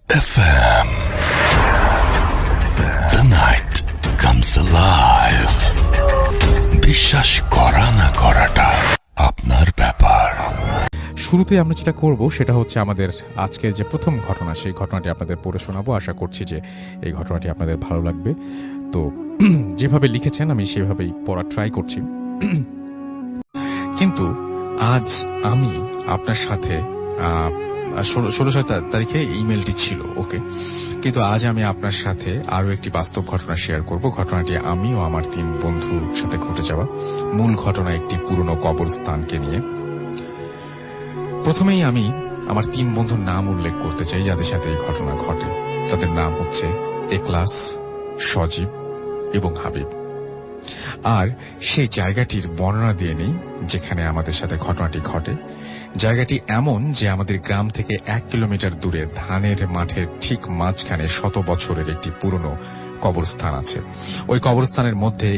FM. The night comes alive. বিশ্বাস করা না করাটা আপনার ব্যাপার। শুরুতে আমরা যেটা করব সেটা হচ্ছে আমাদের আজকের যে প্রথম ঘটনা, সেই ঘটনাটি আপনাদের পড়ে শোনাবো। আশা করছি যে এই ঘটনাটি আপনাদের ভালো লাগবে। তো যেভাবে লিখেছেন আমি সেভাবেই পড়া ট্রাই করছি। কিন্তু আজ আমি আপনার সাথে 16 তারিখে ইমেলটি ছিল, ওকে, কিন্তু আজ আমি আপনার সাথে আরো একটি বাস্তব ঘটনা শেয়ার করব। ঘটনাটি আমি ও আমার 3 বন্ধুর সাথে ঘটে যাওয়া। মূল ঘটনা একটি পুরনো কবরস্থানকে নিয়ে। প্রথমেই আমি আমার 3 বন্ধুর নাম উল্লেখ করতে চাই যাদের সাথে এই ঘটনা ঘটে। তাদের নাম হচ্ছে এখলাস, সজীব এবং হাবিব। আর সেই জায়গাটির বর্ণনা দিয়ে নেই যেখানে আমাদের সাথে ঘটনাটি ঘটে। জায়গাটি এমন যে আমাদের গ্রাম থেকে 1 কিলোমিটার দূরে ধানের মাঠের ঠিক মাঝখানে 100 বছরের একটি পুরনো কবরস্থান আছে। ওই কবরস্থানের মধ্যে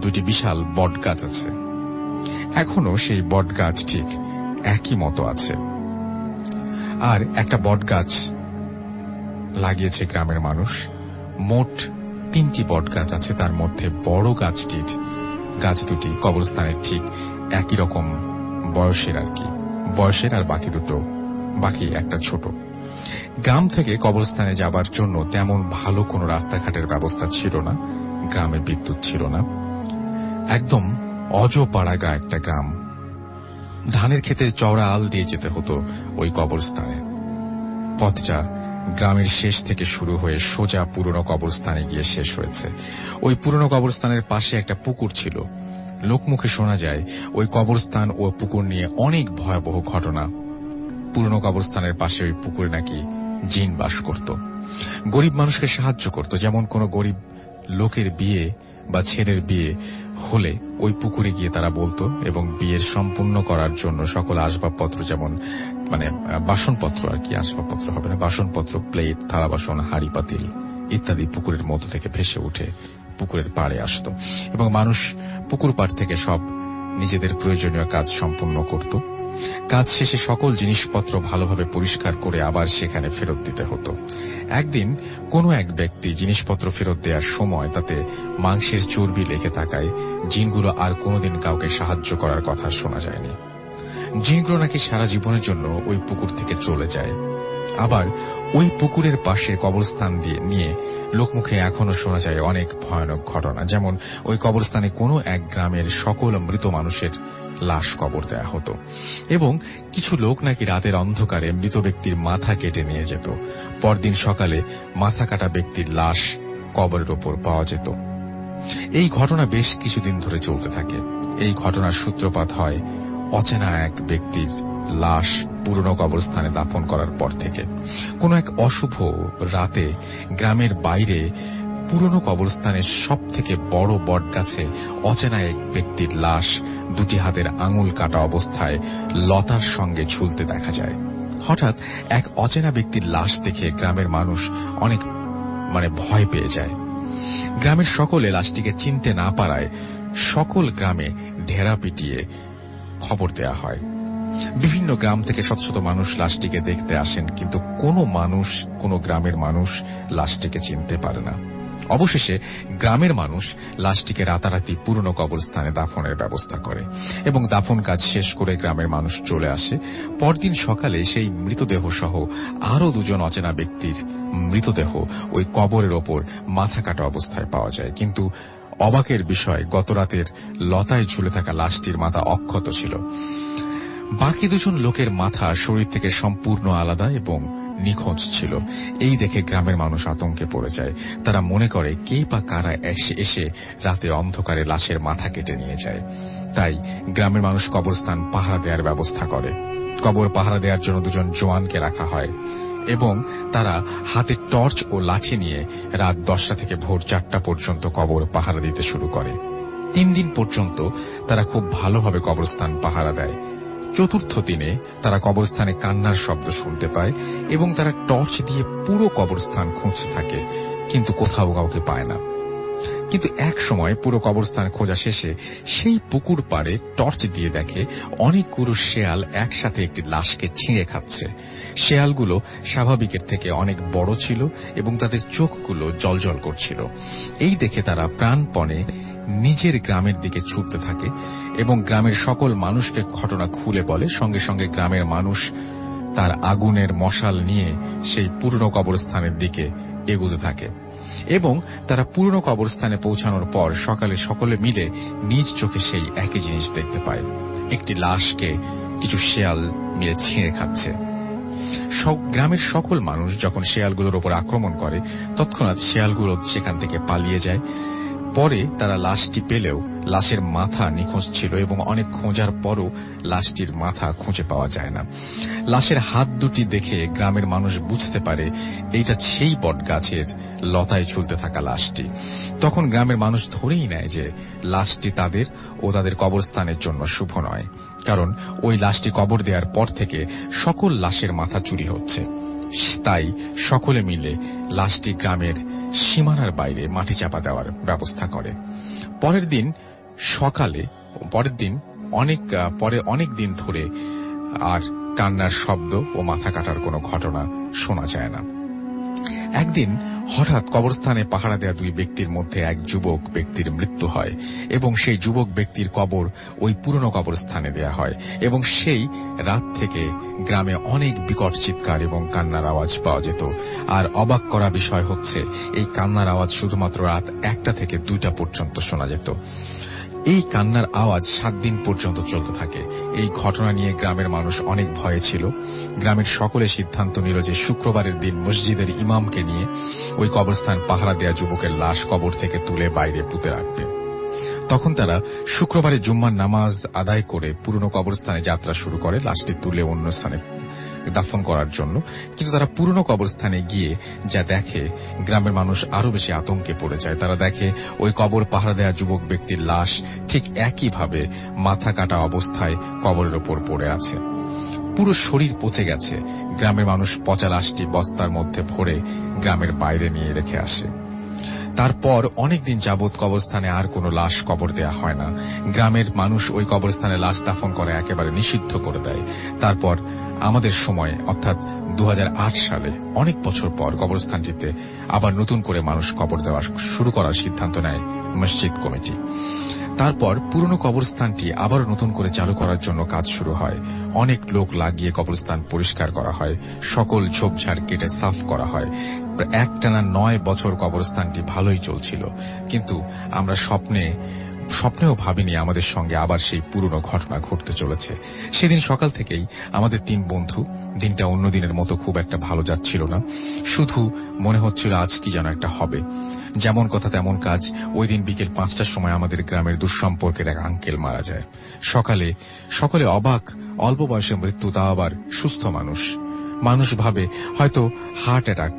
দুটি বিশাল বট গাছ আছে। এখনো সেই বট গাছ ঠিক একই মতো আছে। আর একটা বট গাছ লাগিয়েছে গ্রামের মানুষ। মোট 3টি বট গাছ আছে, তার মধ্যে বড় গাছ দুটি কবরস্থানের ঠিক একই রকম বয়সের আর বাকি একটা ছোট। গ্রাম থেকে কবরস্থানে যাবার জন্য তেমন ভালো কোনো রাস্তাঘাটের ব্যবস্থা ছিল না। গ্রামে বিদ্যুৎ ছিল না। একদম অজপাড়াগা একটা গ্রাম। ধানের ক্ষেতের চওড়া আল দিয়ে যেতে হতো ওই কবরস্থানে। পথটা গ্রামের শেষ থেকে শুরু হয়ে সোজা পুরনো কবরস্থানে গিয়ে শেষ হয়েছে। ওই পুরনো কবরস্থানের পাশে একটা পুকুর ছিল। লোকমুখে শোনা যায় ওই কবরস্থান ও পুকুর নিয়ে অনেক ভয়াবহ ঘটনা। পুরনো কবরস্থানের পাশে ওই পুকুরে নাকি জিন বাস করত। গরিব মানুষকে সাহায্য করত। যেমন কোন গরিব লোকের বিয়ে বা ছেলের বিয়ে হলে ওই পুকুরে গিয়ে তারা বলতো এবং বিয়ের সম্পূর্ণ করার জন্য সকল আসবাবপত্র, যেমন বাসনপত্র, আর কি আসবাবপত্র হবে না, বাসনপত্র, প্লেট, থালা বাসন, হাঁড়ি পাতিল ইত্যাদি পুকুরের মধ্য থেকে ভেসে উঠে পুকুরের পাড়ে আসত এবং মানুষ পুকুর পাড় থেকে সব নিজেদের প্রয়োজনীয় কাজ সম্পূর্ণ করত। কাজ শেষে সকল জিনিসপত্র ভালোভাবে পরিষ্কার করে আবার সেখানে ফেরত দিতে হতো। একদিন কোনো এক ব্যক্তি জিনিসপত্র ফেরত দেওয়ার সময় তাতে মাংসের চর্বি লেগে থাকায় জিনগুলো আর কোনোদিন কাউকে সাহায্য করার কথা শোনা যায়নি। জিনগুলো নাকি সারা জীবনের জন্য ওই পুকুর থেকে চলে যায়। আবার ওই পুকুরের পাশে কবরস্থান নিয়ে লোকমুখে এখনো শোনা যায় অনেক ভয়ানক ঘটনা। যেমন ওই কবরস্থানে কোনো এক গ্রামের সকল মৃত মানুষের লাশ কবর দেয়া হতো এবং কিছু লোক নাকি রাতের অন্ধকারে মৃত ব্যক্তির মাথা কেটে নিয়ে যেত। পরদিন সকালে মাথা কাটা ব্যক্তির লাশ কবরের ওপর পাওয়া যেত। এই ঘটনা বেশ কিছুদিন ধরে চলতে থাকে। এই ঘটনার সূত্রপাত হয় অচেনা এক ব্যক্তির লাশ পুরনো কবরস্থানে দাফন করার পর থেকে। কোন এক অশুভ রাতে গ্রামের বাইরে পুরনো কবরস্থানের সব থেকে বড় বট গাছে অচেনা এক ব্যক্তির লাশ 2টি হাতের আঙুল কাটা অবস্থায় লতার সঙ্গে ঝুলতে দেখা যায়। হঠাৎ এক অচেনা ব্যক্তির লাশ দেখে গ্রামের মানুষ অনেক ভয় পেয়ে যায়। গ্রামের সকলে লাশটিকে চিনতে না পারায় সকল গ্রামে ঢেরা পিটিয়ে খবর দেয়া হয়। বিভিন্ন গ্রাম থেকে শত শত মানুষ লাশটিকে দেখতে আসেন, কিন্তু কোনো গ্রামের মানুষ লাশটিকে চিনতে পারে না। অবশেষে গ্রামের মানুষ লাশটিকে রাতারাতি পুরনো কবরস্থানে দাফনের ব্যবস্থা করে এবং দাফন কাজ শেষ করে গ্রামের মানুষ চলে আসে। পরদিন সকালে সেই মৃতদেহ সহ আরো 2জন অচেনা ব্যক্তির মৃতদেহ ওই কবরের ওপর মাথা কাটা অবস্থায় পাওয়া যায়। কিন্তু অবাকের বিষয়, গত রাতের লতায় ঝুলে থাকা লাশটির মাথা অক্ষত ছিল। বাকি 2জন লোকের মাথা শরীর থেকে সম্পূর্ণ আলাদা এবং নিখোঁজ ছিল। এই দেখে গ্রামের মানুষ আতঙ্কে পড়ে যায়। তারা মনে করে কে বা কারা এসে রাতে অন্ধকারে লাশের মাথা কেটে নিয়ে যায়। তাই গ্রামের মানুষ কবরস্থান পাহারা দেওয়ার ব্যবস্থা করে। কবর পাহারা দেওয়ার জন্য 2জন জওয়ানকে রাখা হয় এবং তারা হাতে টর্চ ও লাঠি নিয়ে রাত 10টা থেকে ভোর 4টা পর্যন্ত কবর পাহারা দিতে শুরু করে। 3 দিন পর্যন্ত তারা খুব ভালোভাবে কবরস্থান পাহারা দেয়। 4র্থ দিনে তারা কবরস্থানে কান্নার শব্দ শুনতে পায় এবং তারা টর্চ দিয়ে পুরো কবরস্থান খুঁজতে থাকে, কিন্তু কোথাও কাউকে পায় না। কিন্তু এক সময় পুরো কবরস্থান খোঁজা শেষে সেই পুকুর পাড়ে টর্চ দিয়ে দেখে অনেকগুলো শেয়াল একসাথে একটি লাশকে ছিঁড়ে খাচ্ছে। শেয়ালগুলো স্বাভাবিকের থেকে অনেক বড় ছিল এবং তাদের চোখগুলো জ্বলজ্বল করছিল। এই দেখে তারা প্রাণপণে নিজের গ্রামের দিকে ছুটতে থাকে এবং গ্রামের সকল মানুষকে ঘটনা খুলে বলে। সঙ্গে সঙ্গে গ্রামের মানুষ তার আগুনের মশাল নিয়ে সেই পুরনো কবরস্থানের দিকে এগোতে থাকে এবং তারা পুরনো কবরস্থানে পৌঁছানোর পর সকালে সকলে মিলে নিজ চোখে সেই একই জিনিস দেখতে পায়, একটি লাশকে কিছু শেয়াল মিলে ছিঁড়ে খাচ্ছে। গ্রামের সকল মানুষ যখন শেয়ালগুলোর উপর আক্রমণ করে তৎক্ষণাৎ শেয়ালগুলো সেখান থেকে পালিয়ে যায়। পরে তারা লাশটি পেলেও লাশের মাথা নিখোঁজ ছিল এবং অনেক খোঁজার পরও লাশটির মাথা খুঁজে পাওয়া যায় না। লাশের হাত দুটি দেখে গ্রামের মানুষ বুঝতে পারে এইটা সেই বটগাছের লতায় ঝুলতে থাকা লাশটি। তখন গ্রামের মানুষ ধরেই নেয় যে লাশটি তাদের ও তাদের কবরস্থানের জন্য শুভ নয়, কারণ ওই লাশটি কবর দেওয়ার পর থেকে সকল লাশের মাথা চুরি হচ্ছে। তাই সকলে মিলে লাশটি গ্রামের সীমানার বাইরে মাটি চাপা দেওয়ার ব্যবস্থা করে। পরের দিন অনেক দিন ধরে আর কান্নার শব্দ ও মাথা কাটার কোনো ঘটনা শোনা যায় না। একদিন হঠাৎ কবরস্থানে পাহারা দেওয়া দুই ব্যক্তির মধ্যে এক যুবক ব্যক্তির মৃত্যু হয় এবং সেই যুবক ব্যক্তির কবর ওই পুরনো কবরস্থানে দেয়া হয় এবং সেই রাত থেকে গ্রামে অনেক বিকট চিৎকার এবং কান্নার আওয়াজ পাওয়া যেত। আর অবাক করা বিষয় হচ্ছে এই কান্নার আওয়াজ শুধুমাত্র রাত 1টা থেকে 2টা পর্যন্ত শোনা যেত। এই কান্নার আওয়াজ 7 দিন পর্যন্ত চলতে থাকে। এই ঘটনা নিয়ে গ্রামের মানুষ অনেক ভয়ে ছিল। গ্রামের সকলে সিদ্ধান্ত নিল যে শুক্রবারের দিন মসজিদের ইমামকে নিয়ে ওই কবরস্থান পাহারা দেয়া যুবকের লাশ কবর থেকে তুলে বাইরে পুঁতে রাখবে। তখন তারা শুক্রবারে জুম্মার নামাজ আদায় করে পুরনো কবরস্থানে যাত্রা শুরু করে লাশটি তুলে অন্য স্থানে দাফন করার জন্য। কিন্তু তারা পুরনো কবরস্থানে গিয়ে যা দেখে গ্রামের মানুষ আরো বেশি আতঙ্কে পড়ে যায়। তারা দেখে ওই কবর পাহারা দেয়া যুবক ব্যক্তির লাশ ঠিক একইভাবে মাথা কাটা অবস্থায় কবরের ওপর পড়ে আছে, পুরো শরীর পচে গেছে। গ্রামের মানুষ পচা লাশটি বস্তার মধ্যে ভরে গ্রামের বাইরে নিয়ে রেখে আসে। তারপর অনেকদিন যাবৎ কবরস্থানে আর কোনো লাশ কবর দেয়া হয় না। গ্রামের মানুষ ওই কবরস্থানে লাশ দাফন করে একেবারে নিষিদ্ধ করে দেয়। তারপর আমাদের সময় অর্থাৎ 2008 সালে অনেক বছর পর কবরস্থানটিতে আবার নতুন করে মানুষ কবর দেওয়া শুরু করার সিদ্ধান্ত নেয় মসজিদ কমিটি। তারপর পুরনো কবরস্থানটি আবার নতুন করে চালু করার জন্য কাজ শুরু হয়। অনেক লোক লাগিয়ে কবরস্থান পরিষ্কার করা হয়, সকল ঝোপঝাড় কেটে সাফ করা হয়। একটানা 9 বছর কবরস্থানটি ভালোই চলছিল, কিন্তু আমরা স্বপ্নেও ভাবিনি আমাদের সঙ্গে আবার সেই পুরনো ঘটনা ঘটতে চলেছে। সেদিন সকাল থেকেই আমাদের 3 বন্ধু, দিনটা অন্য দিনের মতো খুব একটা ভালো যাচ্ছিল না। শুধু মনে হচ্ছিল আজ কি যেন একটা হবে। যেমন কথা তেমন কাজ। ওই দিন বিকেল 5টার সময় আমাদের গ্রামের দুঃসম্পর্কের এক আঙ্কেল মারা যায়। সকলে অবাক, অল্প বয়সে মৃত্যু, তাও আবার সুস্থ মানুষ ভাবে হয়তো হার্ট অ্যাটাক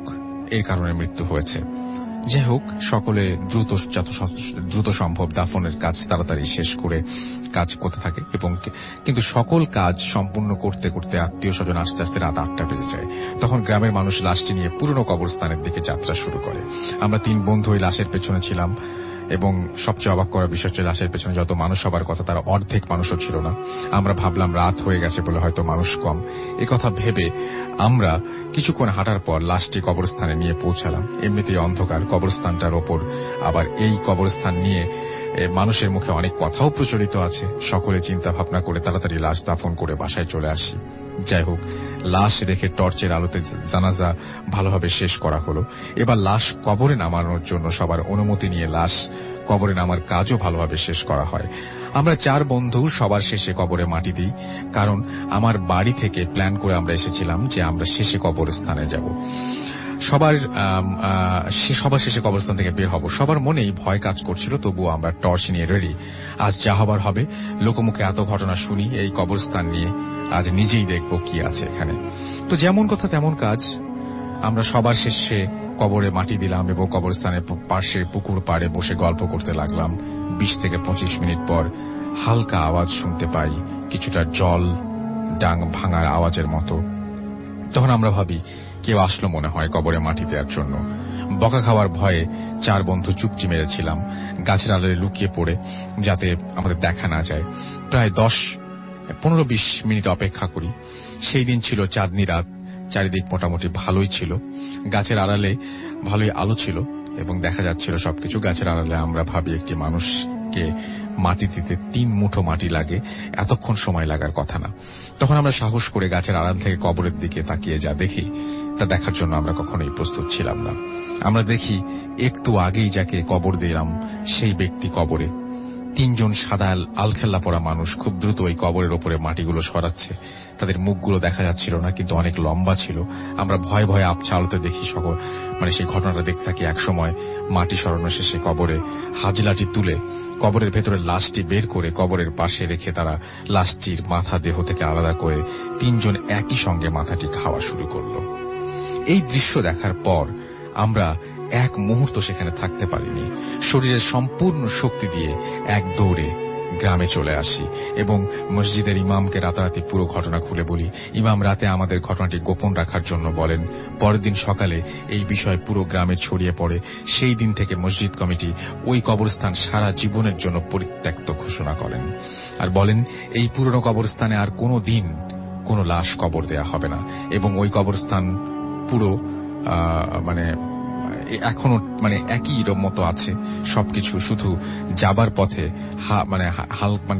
এর কারণে মৃত্যু হয়েছে। যাই হোক, সকলে দ্রুত সম্ভব দাফনের কাজ তাড়াতাড়ি শেষ করে কাজ করতে থাকে এবং কিন্তু সকল কাজ সম্পূর্ণ করতে করতে আত্মীয় স্বজন আস্তে আস্তে রাত 8টা বেজে যায়। তখন গ্রামের মানুষ লাশটি নিয়ে পুরনো কবরস্থানের দিকে যাত্রা শুরু করে। আমরা 3 বন্ধু ওই লাশের পেছনে ছিলাম এবং সবচেয়ে অবাক করার বিষয় হচ্ছে লাশের পেছনে যত মানুষ হবার কথা তার অর্ধেক মানুষও ছিল না। আমরা ভাবলাম রাত হয়ে গেছে বলে হয়তো মানুষ কম। কথা ভেবে আমরা কিছুক্ষণ হাঁটার পর লাশটি কবরস্থানে নিয়ে পৌঁছালাম। এমনিতেই অন্ধকার, কবরস্থানটার ওপর আবার এই কবরস্থান নিয়ে মানুষের মুখে অনেক কথাও প্রচলিত আছে। সকলে চিন্তা ভাবনা করে তাড়াতাড়ি লাশ দাফন করে বাসায় চলে আসি। যাই হোক, লাশ রেখে টর্চের আলোতে জানাজা ভালোভাবে শেষ করা হলো। এবার লাশ কবরে নামানোর জন্য সবার অনুমতি নিয়ে লাশ কবরে নামার কাজও ভালোভাবে শেষ করা হয়। আমরা 4 বন্ধু সবার শেষে কবরে মাটি দিই, কারণ আমার বাড়ি থেকে প্ল্যান করে আমরা এসেছিলাম যে আমরা শেষে কবরস্থানে যাব। সবার শেষে কবরস্থান থেকে বের হব। সবার মনেই ভয় কাজ করছিল, তবুও আমরা টর্চ নিয়ে রেডি। আজ যা হবার হবে। লোকমুখে এত ঘটনা শুনি এই কবরস্থান নিয়ে, আজ নিজেই দেখব কি আছে এখানে। তো যেমন কথা তেমন কাজ, আমরা সবার শেষে কবরে মাটি দিলাম এবং কবরস্থানের পাশে পুকুর পাড়ে বসে গল্প করতে লাগলাম। 20 থেকে 25 মিনিট পর হালকা আওয়াজ শুনতে পাই, কিছুটা জল ডাং ভাঙার আওয়াজের মতো। তখন আমরা ভাবি কেউ আসলো মনে হয় কবরে মাটি দেওয়ার জন্য। বকা খাওয়ার ভয়ে 4 বন্ধু চুপটি মেরেছিলাম, গাছের আড়ালে লুকিয়ে পড়ে, যাতে আমাদের দেখা না যায়। প্রায় 10-15-20 মিনিট অপেক্ষা করি। সেই দিন ছিল চাঁদনি রাত, চারিদিক মোটামুটি ভালোই ছিল, গাছের আড়ালে ভালোই আলো ছিল এবং দেখা যাচ্ছিল সবকিছু। গাছের আড়ালে আমরা ভাবি একটি মানুষকে মাটি দিতে 3 মুঠো মাটি লাগে, এতক্ষণ সময় লাগার কথা না। তখন আমরা সাহস করে গাছের আড়াল থেকে কবরের দিকে তাকিয়ে যা দেখি, তা দেখার জন্য আমরা কখনোই প্রস্তুত ছিলাম না। আমরা দেখি একটু আগেই যাকে কবর দিলাম সেই ব্যক্তি কবরে। 3 জন সাদা আলখেল্লা পরা মানুষ খুব দ্রুত ওই কবরের ওপরে মাটিগুলো সরাচ্ছে। তাদের মুখগুলো দেখা যাচ্ছিল না, কিন্তু অনেক লম্বা ছিল। আমরা ভয়ে ভয়ে আবছা আলোতে দেখি সকল, সেই ঘটনাটা দেখতে থাকি। একসময় মাটি সরানো শেষে কবরে হাজলাটি তুলে কবরের ভেতরে লাশটি বের করে কবরের পাশে রেখে তারা লাশটির মাথা দেহ থেকে আলাদা করে 3 জন একই সঙ্গে মাথাটি খাওয়া শুরু করলো। এই দৃশ্য দেখার পর আমরা এক মুহূর্ত সেখানে থাকতে পারিনি। শরীরের সম্পূর্ণ শক্তি দিয়ে এক দৌড়ে গ্রামে চলে আসি এবং মসজিদের ইমামকে রাতারাতি পুরো ঘটনা খুলে বলি। ইমাম রাতে আমাদের ঘটনাটি গোপন রাখার জন্য বলেন। পরের দিন সকালে এই বিষয় পুরো গ্রামে ছড়িয়ে পড়ে। সেই দিন থেকে মসজিদ কমিটি ওই কবরস্থান সারা জীবনের জন্য পরিত্যক্ত ঘোষণা করেন আর বলেন এই পুরনো কবরস্থানে আর কোনো দিন কোনো লাশ কবর দেয়া হবে না এবং ওই কবরস্থান পুরো এখনো একই মতো আছে সবকিছু, শুধু যাবার পথে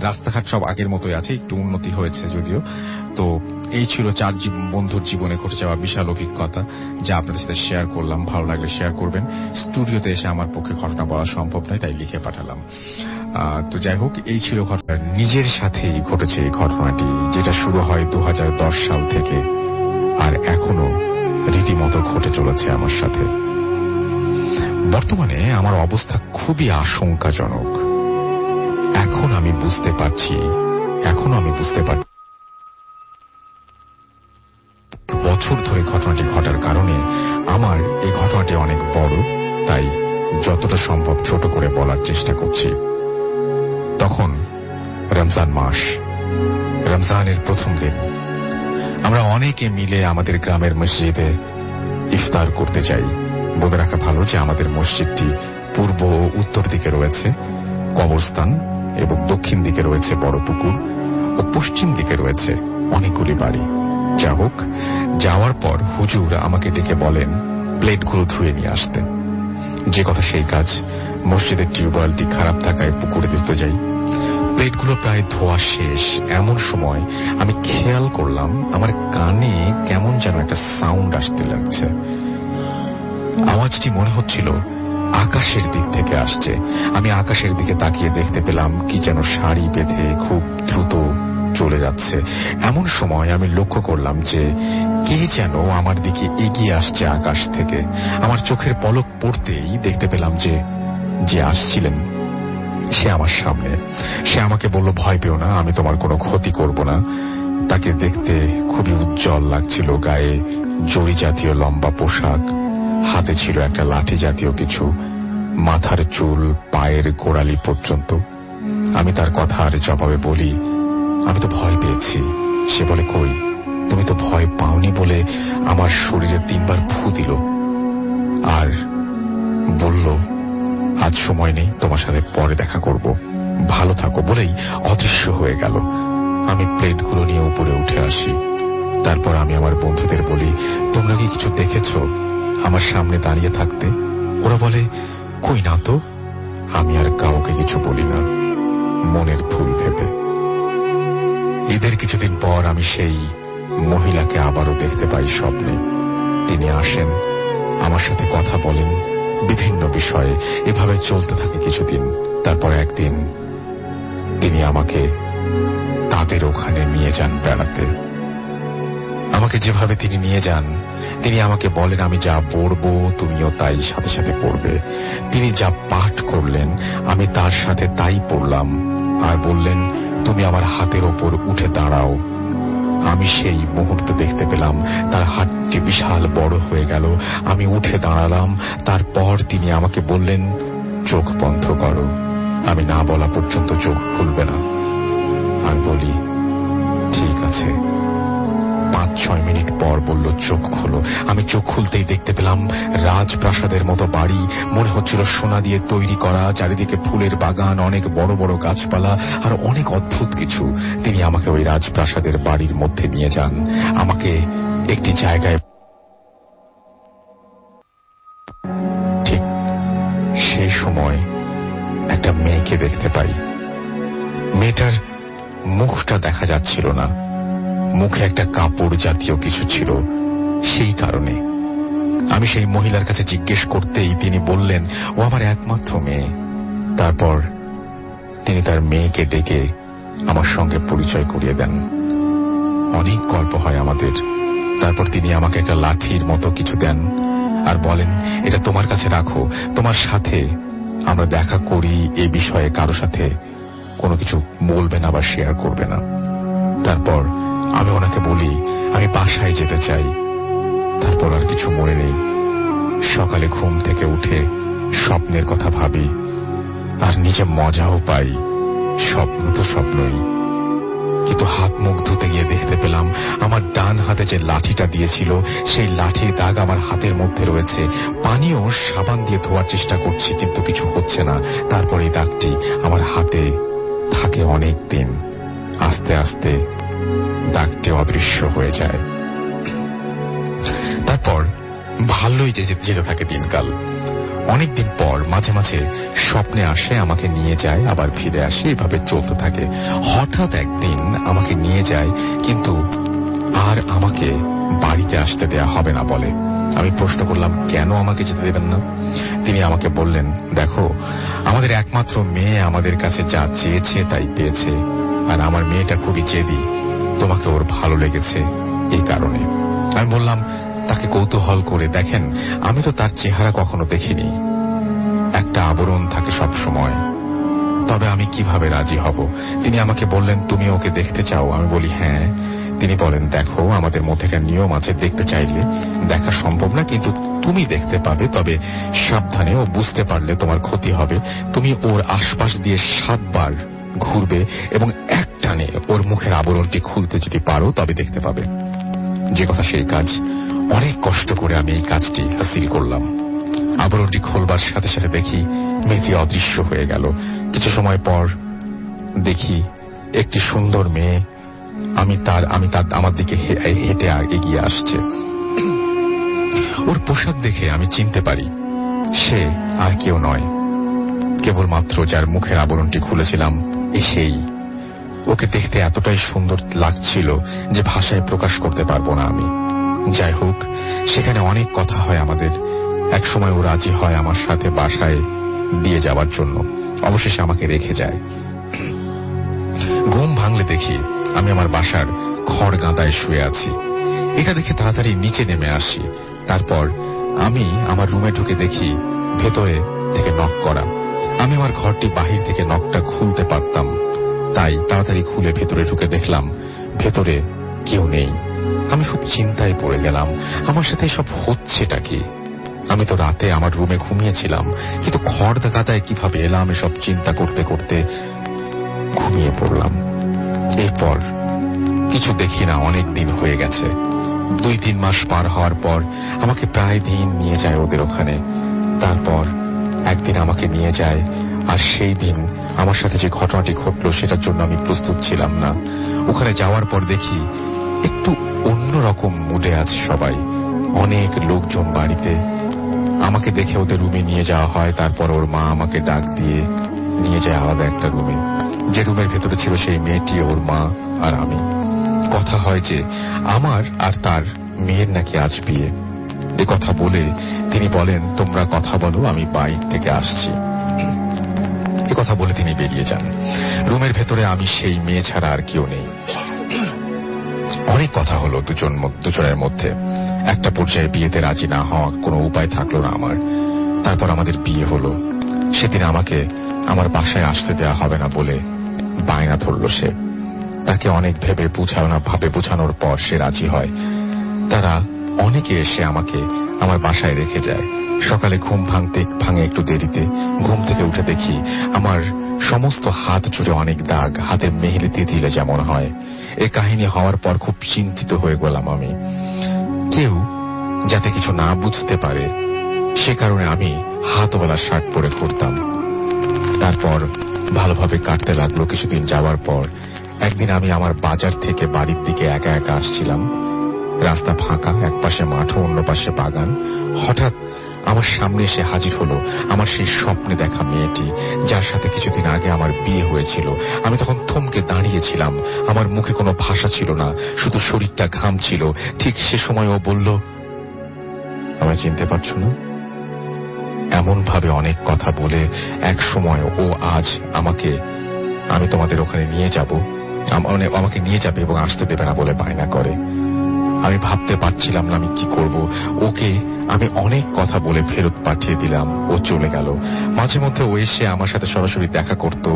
রাস্তাঘাট সব আগের মতোই আছে, একটু উন্নতি হয়েছে যদিও। তো এই ছিল 4 বন্ধুর জীবনে ঘটে যাওয়া বিশাল অভিজ্ঞতা, যা আপনাদের সাথে শেয়ার করলাম। ভালো লাগলে শেয়ার করবেন। স্টুডিওতে এসে আমার পক্ষে ঘটনা বলা সম্ভব নয়, তাই লিখে পাঠালাম। তো যাই হোক, এই ছিল ঘটনা। নিজের সাথেই ঘটেছে এই ঘটনাটি, যেটা শুরু হয় 2010 সাল থেকে আর এখনো রীতিমতো ঘটে চলেছে আমার সাথে। বর্তমানে আমার অবস্থা খুবই আশঙ্কাজনক। এখনো আমি বুঝতে পারছি বছর ধরে ঘটনাটি ঘটার কারণে আমার এই ঘটনাটি অনেক বড়, তাই যতটা সম্ভব ছোট করে বলার চেষ্টা করছি। তখন রমজান মাস, রমজানের প্রথম দিন। আমরা অনেকে মিলে আমাদের গ্রামের মসজিদে ইফতার করতে যাই। বলে রাখা ভালো যে আমাদের মসজিদটি পূর্ব ও উত্তর দিকে রয়েছে কবরস্থান এবং দক্ষিণ দিকে রয়েছে বড় পুকুর ও পশ্চিম দিকে রয়েছে অনেকগুলি বাড়ি। যা হোক, যাওয়ার পর হুজুর আমাকে ডেকে বলেন প্লেটগুলো ধুয়ে নিয়ে আসতে। যে কথা সেই কাজ। মসজিদের টিউবওয়েলটি খারাপ থাকায় পুকুরে দিতে যাই। প্লেটগুলো প্রায় ধোয়া শেষ, এমন সময় আমি খেয়াল করলাম আমার কানে কেমন যেন একটা সাউন্ড আসতে লাগছে। আওয়াজটি মনে হচ্ছিল আকাশের দিক থেকে আসছে। আমি আকাশের দিকে তাকিয়ে দেখতে পেলাম কি যেন শাড়ি বেঁধে খুব দ্রুত চলে যাচ্ছে। এমন সময় আমি লক্ষ্য করলাম যে কে যেন আমার দিকে এগিয়ে আসছে আকাশ থেকে। আমার চোখের পলক পড়তেই দেখতে পেলাম যে আসছিলেন সে আমার সামনে। সে আমাকে বলল, ভয় পেও না, আমি তোমার কোনো ক্ষতি করব না। তাকে দেখতে খুবই উজ্জ্বল লাগছিল। গায়ে জরি জাতীয় লম্বা পোশাক, হাতে ছিল একটা লাঠি জাতীয় কিছু, মাথার চুল পায়ের গোড়ালি পর্যন্ত। আমি তার কথার জবাবে বলি, আমি তো ভয় পেয়েছি। সে বলে, কই, তুমি তো ভয় পাওনি বলে আমার শরীরে 3 বার ফু দিল আর বলল আজ সময় নেই, তোমার সাথে পরে দেখা করব, ভালো থাকো বলেই অদৃশ্য হয়ে গেল। আমি প্লেটগুলো নিয়ে উপরে উঠে আসি। তারপর আমি আমার বন্ধুদের বলি, তোমরা কি কিছু দেখেছ আমার সামনে দাঁড়িয়ে থাকতে? ওরা বলে, কই না তো। আমি আর কাউকে কিছু বলি না, মনের ভুল ভেবে। ঈদের কিছুদিন পর আমি সেই মহিলাকে আবারও দেখতে পাই স্বপ্নে। তিনি আসেন, আমার সাথে কথা বলেন বিভিন্ন বিষয়ে। এভাবে চলতে থাকে কিছুদিন। তারপর একদিন তিনি আমাকে তাদের ওখানে নিয়ে যান বেড়াতে। আমাকে যেভাবে তিনি নিয়ে যান, তিনি আমাকে বলেন আমি যা পড়বো তুমিও তাই সাথে সাথে পড়বে। তিনি যা পাঠ করলেন আমি তার সাথে তাই পড়লাম আর বললেন, তুমি আমার হাতের ওপর উঠে দাঁড়াও। আমি সেই মুহূর্তে দেখতে পেলাম তার হাতটি বিশাল বড় হয়ে গেল। আমি উঠে দাঁড়ালাম। তারপর তিনি আমাকে বললেন, চোখ বন্ধ করো। আমি না বলা পর্যন্ত চোখ খুলবে না। আমি বলি, ঠিক আছে। 5-6 মিনিট পর বলল, চোখ খোলো। আমি চোখ খুলতেই দেখতে পেলাম রাজপ্রাসাদের মতো বাড়ি, মনে হচ্ছিল সোনা দিয়ে তৈরি করা, চারিদিকে ফুলের বাগান, অনেক বড় বড় গাছপালা আর অনেক অদ্ভুত কিছু। তিনি আমাকে ওই রাজপ্রাসাদের বাড়ির মধ্যে নিয়ে যান। আমাকে একটি জায়গায়, ঠিক সেই সময় একটা মেয়েকে দেখতে পাই। মেয়েটার মুখটা দেখা যাচ্ছিল না, মুখে একটা কাপড় জাতীয় কিছু ছিল। সেই কারণে আমি সেই মহিলার কাছে জিজ্ঞেস করতেই তিনি বললেন ও আমার একমাত্র মেয়ে। তারপর তিনি তার মেয়েকে ডেকে আমার সঙ্গে পরিচয় করিয়ে দেন। অনেক গল্প হয় আমাদের। তারপর তিনি আমাকে একটা লাঠির মতো কিছু দেন আর বলেন, এটা তোমার কাছে রাখো, তোমার সাথে আমরা দেখা করি এ বিষয়ে কারো সাথে কোনো কিছু বলবে না বা শেয়ার করবে না। তারপর আমি ওনাকে বলি আমি বাসায় যেতে চাই। তারপর আর কিছু মনে নেই। সকালে ঘুম থেকে উঠে স্বপ্নের কথা ভাবি আর নিজে মজাও পাই। স্বপ্ন তো স্বপ্নই, কিন্তু হাত মুখ ধুতে গিয়ে দেখতে পেলাম আমার ডান হাতে যে লাঠিটা দিয়েছিল সেই লাঠির দাগ আমার হাতের মধ্যে রয়েছে। পানিও সাবান দিয়ে ধোয়ার চেষ্টা করছি, কিন্তু কিছু হচ্ছে না। তারপর এই দাগটি আমার হাতে থাকে অনেক দিন। আস্তে আস্তে দাগটি অদৃশ্য হয়ে যায়। তারপর ভালোই যেতে থাকে দিনকাল। অনেকদিন পর মাঝে মাঝে স্বপ্নে আসে, আমাকে নিয়ে যায়, আবার ফিরে আসে, এভাবে চলতে থাকে। হঠাৎ একদিন আমাকে নিয়ে যায়, কিন্তু আর আমাকে বাড়িতে আসতে দেয়া হবে না বলে। আমি প্রশ্ন করলাম, কেন আমাকে যেতে দেবেন না? তিনি আমাকে বললেন, দেখো, আমাদের একমাত্র মেয়ে আমাদের কাছে যা চেয়েছে তাই পেয়েছে, আর আমার মেয়েটা খুবই জেদি, তোমাকে ওর ভালো লেগেছে এই কারণে। আমি বললাম, তাকে কৌতূহল করে দেখেন, আমি তো তার চেহারা কখনো দেখিনি, একটা আবরণ থাকে সব সময়, তবে আমি কিভাবে রাজি হব? তিনি আমাকে বললেন, তুমি ওকে দেখতে চাও? আমি বলি হ্যাঁ। তিনি বলেন, দেখো, আমাদের মধ্যে একটা নিয়ম আছে, দেখতে চাইলে দেখা সম্ভব না, কিন্তু তুমি দেখতে পাবে, তবে সাবধানে, ও বুঝতে পারলে তোমার ক্ষতি হবে। তুমি ওর আশপাশ দিয়ে 7 বার ঘুরবে এবং এক টানে ওর মুখের আবরণটি খুলতে যদি পারো তবে দেখতে পাবে। যে কথা সেই কাজ। অনেক কষ্ট করে আমি এই কাজটি হাসিল করলাম। আবরণটি খোলবার সাথে সাথে দেখি মেয়েটি অদৃশ্য হয়ে গেল। কিছু সময় পর দেখি একটি সুন্দর মেয়ে আমার দিকে হেঁটে এগিয়ে আসছে। ওর পোশাক দেখে আমি চিনতে পারি সে আর কেউ নয়, কেবলমাত্র যার মুখের আবরণটি খুলেছিলাম সেই। ওকে দেখতে এতটাই সুন্দর লাগছিল যে ভাষায় প্রকাশ করতে পারবো না আমি। যাই হোক, সেখানে অনেক কথা হয় আমাদের। একসময় ও রাজি হয় আমার সাথে বাসায় দিয়ে যাওয়ার জন্য, অবশেষে আমাকে রেখে যায়। ঘুম ভাঙলে দেখি আমি আমার বাসার খড় গাদায় শুয়ে আছি। এটা দেখে তাড়াতাড়ি নিচে নেমে আসি। তারপর আমি আমার রুমে ঢুকে দেখি ভেতরে থেকে নক করা। আমি আমার ঘরটি বাহির থেকে নকটা খুলতে পারতাম, তাই তাড়াতাড়ি খুলে ভেতরে ঢুকে দেখলাম ভেতরে কেউ নেই। আমি খুব চিন্তায় পড়ে গেলাম, আমার সাথে সব হচ্ছেটা কি? আমি তো রাতে আমার রুমে ঘুমিয়েছিলাম, কিন্তু খড় গাদায় কিভাবে এলাম এসব চিন্তা করতে করতে ঘুমিয়ে পড়লাম। এরপর কিছু দেখি না, অনেক দিন হয়ে গেছে। 2-3 মাস পার হওয়ার পর আমাকে প্রায় দিন নিয়ে যায় ওদের ওখানে। তারপর একদিন আমাকে নিয়ে যায়, আর সেই দিন আমার সাথে যে ঘটনাটি ঘটলো সেটার জন্য আমি প্রস্তুত ছিলাম না। ওখানে যাওয়ার পর দেখি একটু অন্যরকম মুডে আছে সবাই, অনেক লোকজন বাড়িতে। আমাকে দেখে ওদের রুমে নিয়ে যাওয়া হয়। তারপর ওর মা আমাকে ডাক দিয়ে নিয়ে যায় আলাদা একটা রুমে। যে রুমের ভেতরে ছিল সেই মেয়েটি, ওর মা আর আমি। কথা হয় যে আমার আর তার মেয়ের নাকি আজ বিয়ে। এ কথা বলে তিনি বলেন, তোমরা কথা বলো, আমি বাইরে থেকে আসছি। এ কথা বলে তিনি বেরিয়ে যান। রুমের ভেতরে আমি, সেই মেয়ে ছাড়া আর কেউ নেই। অনেক কথা হলো দুজনের মধ্যে। একটা পর্যায়ে বিয়েতে রাজি না হওয়া কোনো উপায় থাকলো না আমার। তারপর আমাদের বিয়ে হলো। সেদিন আমাকে আমার বাসায় আসতে দেওয়া হবে না বলে বায়না ধরল সে। তাকে অনেক ভেবে বোঝানোর পর সে রাজি হয়। তারা অনেকে এসে আমাকে আমার বাসায় রেখে যায়। সকালে ঘুম ভাঙে একটু দেরিতে। ঘুম থেকে উঠে দেখি আমার সমস্ত হাত জুড়ে অনেক দাগ, হাতে মেহেদিতে দিলে যেমন হয় এ কাহিনী হওয়ার পর খুব চিন্তিত হয়ে গেলাম আমি। কেউ যাতে কিছু না বুঝতে পারে সে কারণে আমি হাতওয়ালা শার্ট পরে ঘুরতাম। তারপর ভালোভাবে কাটতে লাগলো। কিছুদিন যাওয়ার পর একদিন আমি আমার বাজার থেকে বাড়ির দিকে একা একা আসছিলাম। রাস্তা ফাঁকা, এক পাশে মাঠ, অন্য পাশে বাগান। হঠাৎ আমার সামনে এসে হাজির হলো আমার সেই স্বপ্নে দেখা মেয়েটি, যার সাথে কিছুদিন আগে আমার বিয়ে হয়েছিল। আমি তখন থমকে দাঁড়িয়েছিলাম। আমার মুখে কোনো ভাষা ছিল না, শুধু শরীরটা ঘামছিল। ঠিক সে সময় ও বলল, আমায় চিনতে পারছো না? এমন ভাবে অনেক কথা বলে এক সময় ও আজ আমি তোমাদের ওখানে নিয়ে যাব, আমাকে নিয়ে যাবে এবং আসতে দেবে না বলে বায়না করে। আমি ভাবতে পারছিলাম না আমি কি করব। ওকে আমি অনেক কথা বলে ফেরত পাঠিয়ে দিলাম। ও চলে গেল। মাঝে মধ্যে ও এসে আমার সাথে সরাসরি দেখা করত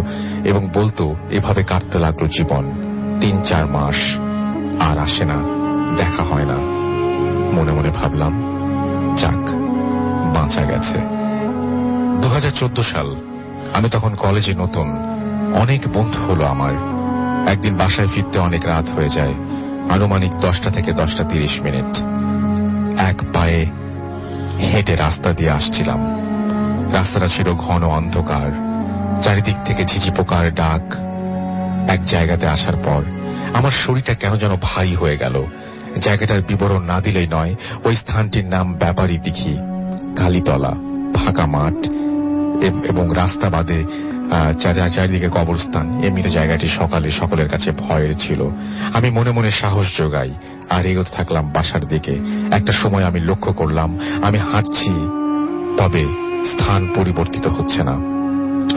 এবং বলতো। এভাবে কাটতে লাগলো জীবন। 3-4 মাস আর আসে না, দেখা হয় না। মনে মনে ভাবলাম, যাক, বাঁচা গেছে। 2014 সাল। আমি তখন কলেজে নতুন। অনেক বন্ধু হলো আমার। একদিন বাসায় ফিরতে অনেক রাত হয়ে যায়, আনুমানিক 10টা থেকে 10টা 30 মিনিট। এক পায়ে হেঁটে রাস্তা দিয়ে আসছিলাম। রাস্তাটা ছিল ঘন অন্ধকার, চারিদিক থেকে ঝিঝি পোকার ডাক। এক জায়গাতে আসার পর আমার শরীরটা কেন যেন ভারী হয়ে গেল। জায়গাটার বিবরণ না দিলেই নয়। ওই স্থানটির নাম ব্যাপারী দিঘি। কালীতলা, ফাঁকা মাঠ এবং রাস্তা বাদে চারিদিকে কবরস্থান। এমনিতে জায়গাটি সকালে সকলের কাছে ভয়ের ছিল। আমি মনে মনে সাহস জোগাই আর এগোতে থাকলাম বাসার দিকে। একটা সময় আমি লক্ষ্য করলাম আমি হাঁটছি, তবে স্থান পরিবর্তিত হচ্ছে না।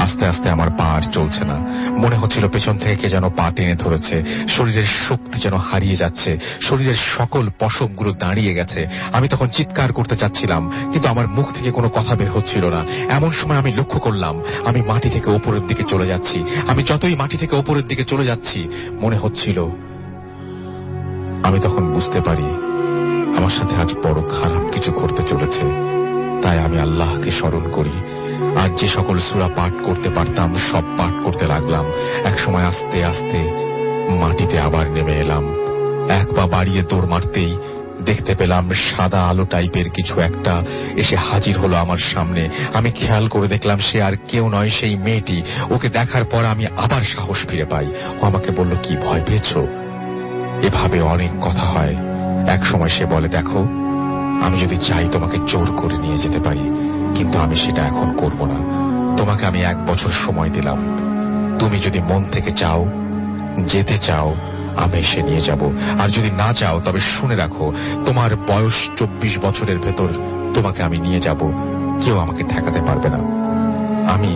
আস্তে আস্তে আমার পা আর চলছে না। মনে হচ্ছিল পেছন থেকে কে যেন পা টেনে ধরেছে। শরীরের শক্তি যেন হারিয়ে যাচ্ছে। শরীরের সকল পশমগুলো দাঁড়িয়ে গেছে। আমি তখন চিৎকার করতে চাচ্ছিলাম, কিন্তু আমার মুখ থেকে কোনো কথা বের হচ্ছিল না। এমন সময় আমি লক্ষ্য করলাম আমি মাটি থেকে ওপরের দিকে চলে যাচ্ছি। আমি যতই মাটি থেকে ওপরের দিকে চলে যাচ্ছি, মনে হচ্ছিল, আমি তখন বুঝতে পারি আমার সাথে আজ বড় খারাপ কিছু ঘটতে চলেছে। তাই আমি আল্লাহকে স্মরণ করি আর যে সকল সূরা পাঠ করতে পারতাম সব পাঠ করতে লাগলাম। এক সময় আস্তে আস্তে মাটিতে আবার নেমে এলাম। এক পা বাড়িয়ে দৌড় মারতেই দেখতে পেলাম সাদা আলো টাইপের কিছু একটা এসে হাজির হলো আমার সামনে। আমি খেয়াল করে দেখলাম সে আর কেউ নয়, সেই মেয়েটি। ওকে দেখার পর আমি আবার সাহস ফিরে পাই। ও আমাকে বলল, কি ভয় পেয়েছো? এভাবে অনেক কথা হয়। এক সময় সে বলে, দেখো, আমি যদি চাই তোমাকে জোর করে নিয়ে যেতে পারি, কিন্তু আমি সেটা এখন করব না। তোমাকে আমি 1 বছর সময় দিলাম। তুমি যদি মন থেকে চাও, যেতে চাও, আমি এসে নিয়ে যাব। আর যদি না চাও, তবে শুনে রাখো, তোমার বয়স 24 বছরের ভেতর তোমাকে আমি নিয়ে যাব। কেউ আমাকে ঠেকাতে পারবে না। আমি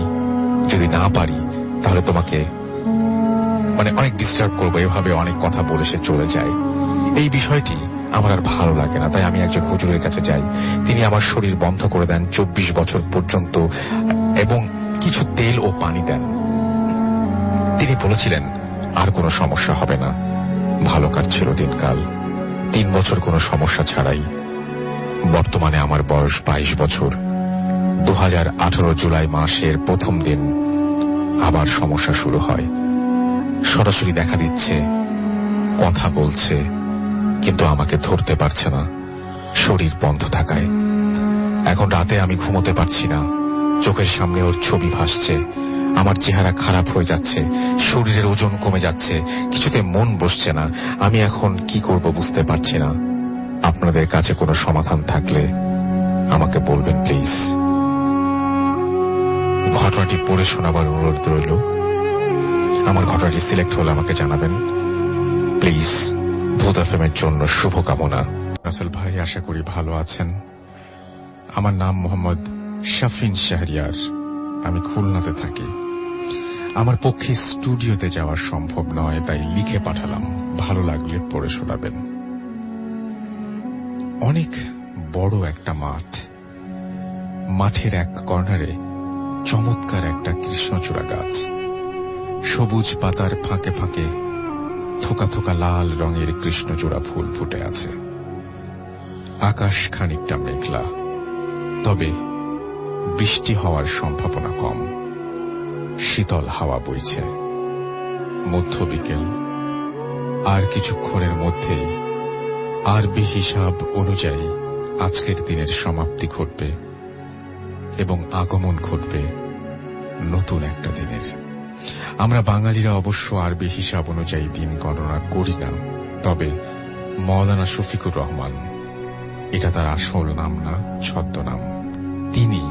যদি না পারি তাহলে তোমাকে অনেক ডিস্টার্ব করবো। এভাবে অনেক কথা বলে সে চলে যায়। এই বিষয়টি আমার আর ভালো লাগে না। তাই আমি একজন হুজুরের কাছে যাই। তিনি আমার শরীর বন্ধ করে দেন 24 বছর পর্যন্ত এবং কিছু তেল ও পানি দেন। তিনি বলেছিলেন আর কোনো সমস্যা হবে না। ভালো কাটছিল দিনকাল। 3 বছর কোনো সমস্যা ছাড়াই। বর্তমানে আমার বয়স 22 বছর। 2018 জুলাই মাসের প্রথম দিন আবার সমস্যা শুরু হয়। সরাসরি দেখা দিচ্ছে, কথা বলছে, কিন্তু আমাকে ধরতে পারছে না, শরীর বন্ধ থাকায়। এখন রাতে আমি ঘুমোতে পারছি না। চোখের সামনে ওর ছবি ভাসছে। আমার চেহারা খারাপ হয়ে যাচ্ছে, শরীরের ওজন কমে যাচ্ছে, কিছুতে মন বসছে না। আমি এখন কি করব বুঝতে পারছি না। আপনাদের কাছে কোনো সমাধান থাকলে আমাকে বলবেন প্লিজ। ঘটনাটি পড়ে শোনাবার অনুরোধ রইল। আমার ঘটনাটি সিলেক্ট হলে আমাকে জানাবেন প্লিজ। ভূত এফএমের জন্য শুভকামনা। রাসেল ভাই, আশা করি ভালো আছেন। আমার নাম মোহাম্মদ শাফিন শাহরিয়ার। আমি খুলনাতে থাকি। আমার পক্ষে স্টুডিওতে যাওয়া সম্ভব নয়, তাই লিখে পাঠালাম। ভালো লাগলে পড়ে শোনাবেন। অনেক বড় একটা মাঠ। মাঠের এক কর্নারে চমৎকার একটা কৃষ্ণচূড়া গাছ। সবুজ পাতার ফাঁকে ফাঁকে থোকা থোকা লাল রঙের কৃষ্ণচূড়া ফুল ফুটে আছে। আকাশ খানিকটা মেঘলা, তবে বৃষ্টি হওয়ার সম্ভাবনা কম। শীতল হাওয়া বইছে। মধ্য বিকেল। আর কিছুক্ষণের মধ্যেই আরবি হিসাব অনুযায়ী আজকের দিনের সমাপ্তি ঘটবে এবং আগমন ঘটবে নতুন একটা দিনের। আমরা বাঙালিরা অবশ্য আরবি হিসাব অনুযায়ী দিন গণনা করি না, তবে মাওলানা শফিকুর রহমান, এটা তার আসল নাম না, ছদ্মনাম, তিনি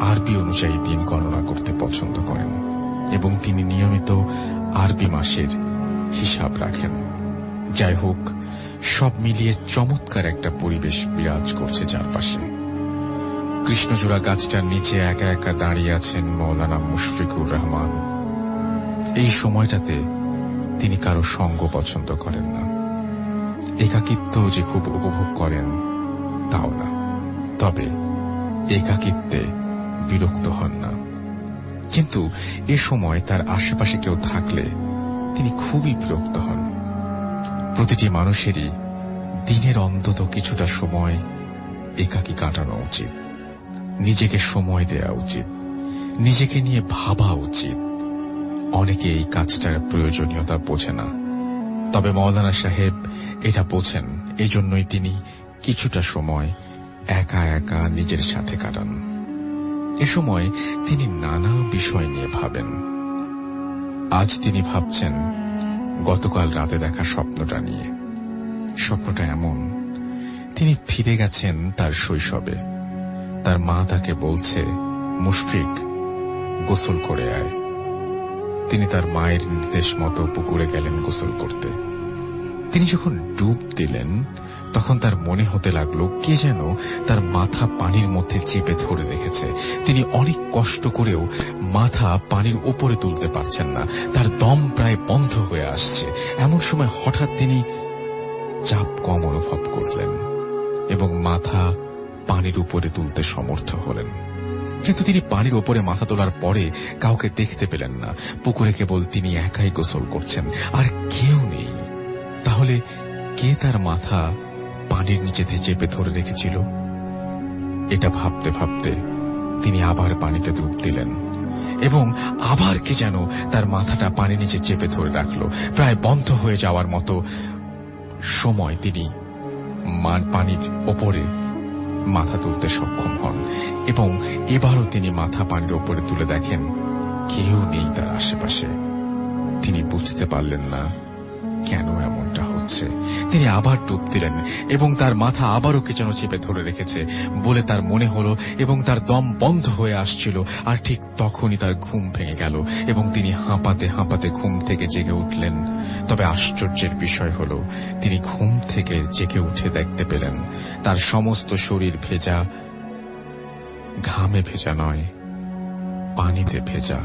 আরবি অনুযায়ী দিন গণনা করতে পছন্দ করেন এবং তিনি নিয়মিত আরবি মাসের হিসাব রাখেন। যাই হোক, সব মিলিয়ে চমৎকার একটা পরিবেশ বিরাজ করছে চারপাশে। কৃষ্ণচূড়া গাছটার নিচে একা একা দাঁড়িয়ে আছেন মাওলানা মুশফিকুর রহমান। এই সময়টাতে তিনি কারো সঙ্গ পছন্দ করেন না। একাকিত্ব যে খুব উপভোগ করেন তাও না, তবে একাকিত্বে বিরক্ত হন না। কিন্তু এ সময় তার আশেপাশে কেউ থাকলে তিনি খুবই বিরক্ত হন। প্রতিটি মানুষেরই দিনের অন্তত কিছুটা সময় একাকী কাটানো উচিত, নিজেকে সময় দেওয়া উচিত, নিজেকে নিয়ে ভাবা উচিত। অনেকে এই কাজটার প্রয়োজনীয়তা বোঝে না, তবে মাওলানা সাহেব এটা বোঝেন। এই জন্যই তিনি কিছুটা সময় একা একা নিজের সাথে কাটান। এ সময় তিনি নানা বিষয় নিয়ে ভাবেন। আজ তিনি ভাবছেন গতকাল রাতে দেখা স্বপ্নটা নিয়ে। স্বপ্নটা এমন, তিনি ফিরে গেছেন তার শৈশবে। তার মা তাকে বলছে, মুশফিক, গোসল করে আয়। তিনি তার মায়ের নির্দেশ মতো পুকুরে গেলেন গোসল করতে। তিনি যখন ডুব দিলেন তখন তার মনে হতে লাগলো কে যেন তার মাথা পানির মধ্যে চেপে ধরে রেখেছে। তিনি অনেক কষ্ট করেও মাথা পানির উপরে তুলতে পারছেন না, তার দম প্রায় বন্ধ হয়ে আসছে। এমন সময় হঠাৎ তিনি চাপ কম অনুভব করলেন এবং মাথা পানির উপরে তুলতে সমর্থ হলেন। কিন্তু তিনি পানির উপরে মাথা তোলার পরে কাউকে দেখতে পেলেন না। পুকুরে কেবল তিনি একাই গোসল করছেন, আর কেউ নেই। তাহলে কে তার মাথা পানির নিচেতে চেপে ধরে রেখেছিল? এটা ভাবতে ভাবতে তিনি আবার পানিতে ডুব দিলেন এবং আবার কে যেন তার মাথাটা পানির নিচে চেপে ধরে রাখলো। প্রায় বন্ধ হয়ে যাওয়ার মতো সময় তিনি পানির ওপরে মাথা তুলতে সক্ষম হন এবং এবারও তিনি মাথা পানির ওপরে তুলে দেখেন কেউ নেই তার আশেপাশে। তিনি বুঝতে পারলেন না কেন এমনটা হচ্ছে। তিনি আবার ডুব দিলেন এবং তার মাথা আবারও কে যেন চেপে ধরে রেখেছে বলে তার মনে হলো এবং তার দম বন্ধ হয়ে আসছিল। আর ঠিক তখনই তার ঘুম ভেঙে গেল এবং তিনি হাঁপাতে হাঁপাতে ঘুম থেকে জেগে উঠলেন। তবে আশ্চর্যের বিষয় হলো, তিনি ঘুম থেকে জেগে উঠে দেখতে পেলেন তার সমস্ত শরীর ভেজা, ঘামে ভেজা নয়, পানিতে ভেজা।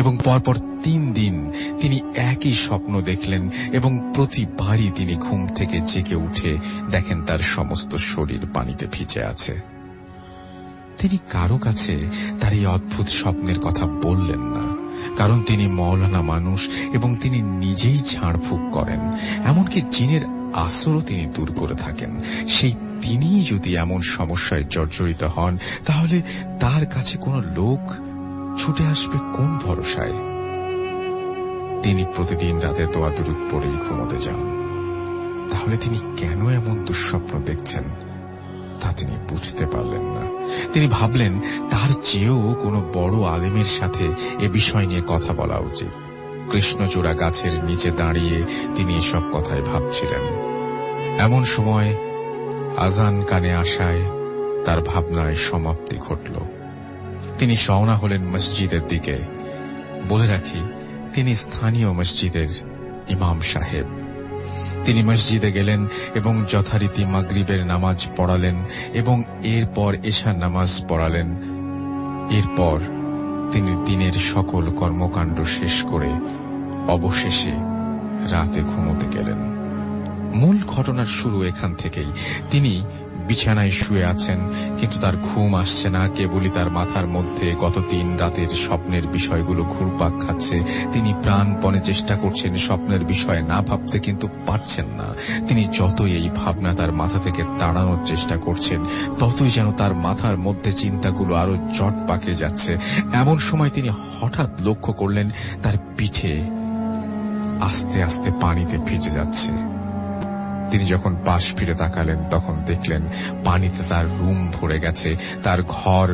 এবং পরপর 3 দিন তিনি একই স্বপ্ন দেখলেন এবং প্রতিবারই তিনি ঘুম থেকে জেগে উঠে দেখেন তার সমস্ত শরীর পানিতে ভিজে আছে। তিনি কারো কাছে তার এই অদ্ভুত স্বপ্নের কথা বললেন না, কারণ তিনি মাওলানা মানুষ এবং তিনি নিজেই ঝাড়ফুঁক করেন। এমনকি জিনের আসরও তিনি দূর করে থাকেন। সেই তিনিই যদি এমন সমস্যায় জর্জরিত হন, তাহলে তার কাছে কোনো লোক ছুটে আসবে কোন ভরসায়? তিনি প্রতিদিন রাতে দোয়া দুরূদ পড়েই ঘুমোতে যান। তাহলে তিনি কেন এমন দুঃস্বপ্ন দেখছেন তা তিনি বুঝতে পারলেন না। তিনি ভাবলেন তার চেয়েও কোনো বড় আলেমের সাথে এ বিষয় নিয়ে কথা বলা উচিত। কৃষ্ণচূড়া গাছের নিচে দাঁড়িয়ে তিনি এসব কথাই ভাবছিলেন। এমন সময় আজান কানে আসায় তার ভাবনায় সমাপ্তি ঘটল। তিনি রওনা হলেন মসজিদের দিকে। বলে রাখি, তিনি স্থানীয় মসজিদের ইমাম সাহেব। তিনি মসজিদে গেলেন এবং যথারীতি মাগরিবের নামাজ পড়ালেন এবং এরপর এশার নামাজ পড়ালেন। এরপর তিনি দিনের সকল কর্মকাণ্ড শেষ করে অবশেষে রাতে ঘুমোতে গেলেন। মূল ঘটনার শুরু এখান থেকেই। তিনি বিছানায় শুয়ে আছেন, কিন্তু তার ঘুম আসছে না। কেবলই তার মাথার মধ্যে গত 3 রাতের স্বপ্নের বিষয়গুলো ঘুরপাক খাচ্ছে। তিনি প্রাণপণে চেষ্টা করছেন স্বপ্নের বিষয়ে না ভাবতে, কিন্তু পারছেন না। তিনি যতই এই ভাবনা তার মাথা থেকে তাড়ানোর চেষ্টা করছেন, ততই যেন তার মাথার মধ্যে চিন্তাগুলো আরো জট পাকে যাচ্ছে। এমন সময় তিনি হঠাৎ লক্ষ্য করলেন তার পিঠে আস্তে আস্তে পানিতে ভিজে যাচ্ছে। তিনি যখন পাশ ফিরে তাকালেন তখন দেখলেন পানিতে তার রুম ভরে গেছে, তার ঘর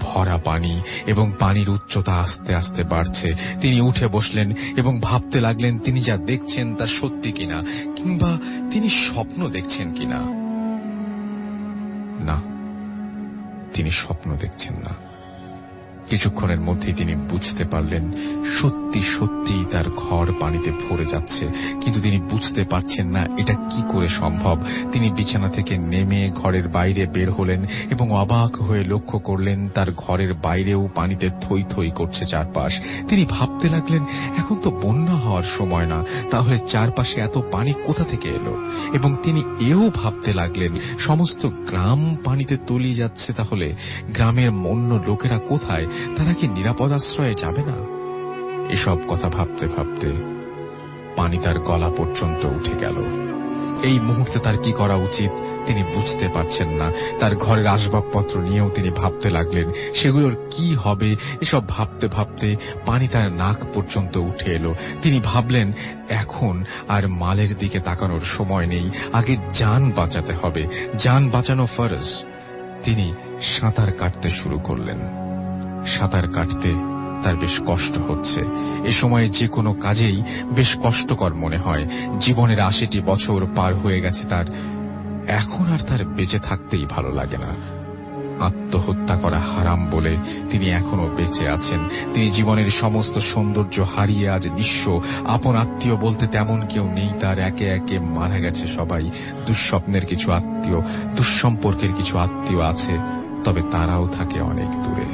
ভরা পানি, এবং পানির উচ্চতা আস্তে আস্তে বাড়ছে। তিনি উঠে বসলেন এবং ভাবতে লাগলেন তিনি যা দেখছেন তা সত্যি কিনা, কিংবা তিনি স্বপ্ন দেখছেন কিনা। না, তিনি স্বপ্ন দেখছেন না। কিছুক্ষণের মধ্যেই তিনি বুঝতে পারলেন সত্যি সত্যি তার ঘর পানিতে ভরে যাচ্ছে, কিন্তু তিনি বুঝতে পারছেন না এটা কি করে সম্ভব। তিনি বিছানা থেকে নেমে ঘরের বাইরে বের হলেন এবং অবাক হয়ে লক্ষ্য করলেন তার ঘরের বাইরেও পানিতে থই থই করছে চারপাশ। তিনি ভাবতে লাগলেন এখন তো বন্যা হওয়ার সময় না, তাহলে চারপাশে এত পানি কোথা থেকে এলো। এবং তিনি এও ভাবতে লাগলেন সমস্ত গ্রাম পানিতে তলিয়ে যাচ্ছে, তাহলে গ্রামের অন্য লোকেরা কোথায়, তারা কি নিরাপদ আশ্রয়ে যাবে না? এসব কথা ভাবতে ভাবতে পানি তার গলা পর্যন্ত উঠে গেল। এই মুহূর্তে তার কি করা উচিত তিনি বুঝতে পারছেন না। তার ঘরের আসবাবপত্র নিয়েও তিনি ভাবতে লাগলেন সেগুলোর কি হবে। এসব ভাবতে ভাবতে পানি তার নাক পর্যন্ত উঠে এলো। তিনি ভাবলেন এখন আর মালের দিকে তাকানোর সময় নেই, আগে জান বাঁচাতে হবে, জান বাঁচানো ফরজ। তিনি সাঁতার কাটতে শুরু করলেন। সাঁতার কাটতে তার বেশ কষ্ট হচ্ছে। এ সময়ে যে কোনো কাজেই বেশ কষ্টকর মনে হয়। জীবনের ৮০টি বছর পার হয়ে গেছে তার, এখন আর তার বেঁচে থাকতেই ভালো লাগে না। আত্মহত্যা করা হারাম বলে তিনি এখনো বেঁচে আছেন। তিনি জীবনের সমস্ত সৌন্দর্য হারিয়ে আজ নিঃস্ব। আপন আত্মীয় বলতে তেমন কেউ নেই তার, একে একে মারা গেছে সবাই। দুঃস্বপ্নের কিছু আত্মীয়, দুঃসম্পর্কের কিছু আত্মীয় আছে, তবে তারাও থাকে অনেক দূরে।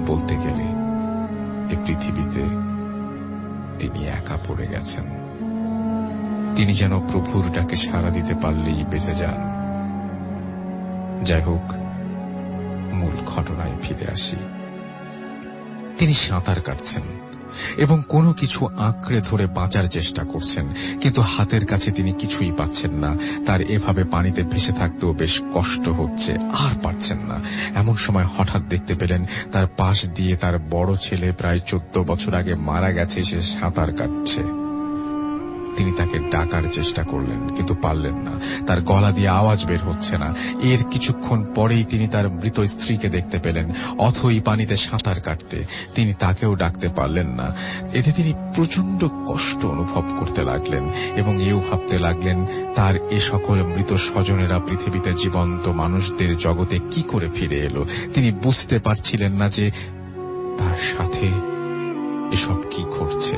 বলতে গেলে এ পৃথিবীতে তিনি একা পড়ে গেছেন। তিনি যেন প্রভুর ডাকে সাড়া দিতে পারলেই বেঁচে যান। যাই হোক, মূল ঘটনায় ফিরে আসি। তিনি সাঁতার কাটছেন এবং কোনো কিছু আঁকড়ে ধরে বাঁচার চেষ্টা করছেন, কিন্তু হাতের কাছে তিনি কিছুই পাচ্ছেন না। তার এভাবে পানিতে ভেসে থাকতেও বেশ কষ্ট হচ্ছে, আর পারছেন না। এমন সময় হঠাৎ দেখতে পেলেন তার পাশ দিয়ে তার বড় ছেলে প্রায় 14 বছর আগে মারা গেছে, সে সাঁতার কাটছে। তিনি তাকে ডাকার চেষ্টা করলেন, কিন্তু পারলেন না। তার গলা দিয়ে আওয়াজ বের হচ্ছে না। এর কিছুক্ষণ পরেই তিনি তার মৃত স্ত্রীকে দেখতে পেলেন অথই পানিতে সাঁতার কাটতে। তিনি তাকেও ডাকতে পারলেন না। এতে তিনি প্রচন্ড কষ্ট অনুভব করতে লাগলেন এবং এও ভাবতে লাগলেন তার এ সকল মৃত স্বজনেরা পৃথিবীতে জীবন্ত মানুষদের জগতে কি করে ফিরে এলো। তিনি বুঝতে পারছিলেন না যে তার সাথে এসব কি ঘটছে।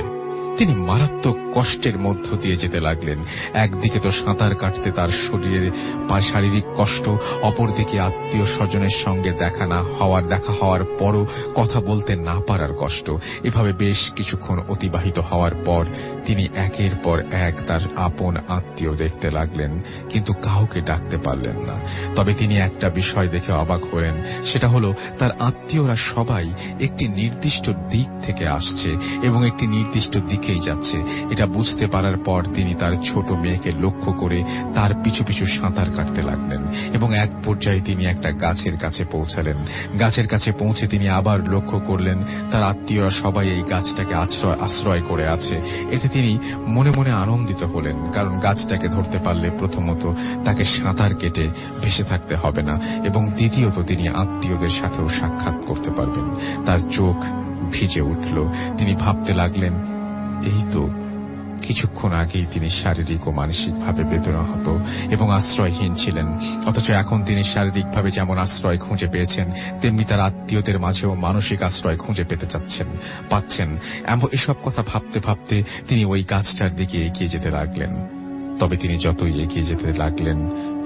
তিনি মারাত্মক কষ্টের মধ্য দিয়ে যেতে লাগলেন। একদিকে তো সাঁতার কাটতে তার শরীরে শারীরিক কষ্ট, অপরদিকে আত্মীয় স্বজনের সঙ্গে দেখা হওয়ার পরও কথা বলতে না পারার কষ্ট। এভাবে বেশ কিছুক্ষণ অতিবাহিত হওয়ার পর তিনি একের পর এক তার আপন আত্মীয় দেখতে লাগলেন, কিন্তু কাউকে ডাকতে পারলেন না। তবে তিনি একটা বিষয় দেখে অবাক হলেন, সেটা হলো তার আত্মীয়রা সবাই একটি নির্দিষ্ট দিক থেকে আসছে এবং একটি নির্দিষ্ট দিকেই যাচ্ছে। এটা বুঝতে পারার পর তিনি তার ছোট মেয়েকে লক্ষ্য করে তার পিছু পিছু সাঁতার কাটতে লাগলেন এবং এক পর্যায়ে তিনি একটা গাছের কাছে পৌঁছালেন। গাছের কাছে পৌঁছে তিনি আবার লক্ষ্য করলেন তার আত্মীয়রা সবাই এই গাছটাকে আশ্রয় করে আছে। এতে তিনি মনে মনে আনন্দিত হলেন, কারণ গাছটাকে ধরতে পারলে প্রথমত তাকে সাঁতার কেটে ভেসে থাকতে হবে না এবং দ্বিতীয়ত তিনি আত্মীয়দের সাথেও সাক্ষাৎ করতে পারবেন। তার চোখ ভিজে উঠল। তিনি ভাবতে লাগলেন এই তো কিছুক্ষণ আগেই তিনি শারীরিক ও মানসিকভাবে বেদনাহত এবং আশ্রয়হীন ছিলেন, অথচ এখন তিনি শারীরিকভাবে যেমন আশ্রয় খুঁজে পেয়েছেন তেমনি তার আত্মীয়দের মাঝেও মানসিক আশ্রয় খুঁজে পেতে পাচ্ছেন। এসব কথা ভাবতে ভাবতে তিনি ওই গাছটার দিকে এগিয়ে যেতে লাগলেন। তবে তিনি যতই এগিয়ে যেতে লাগলেন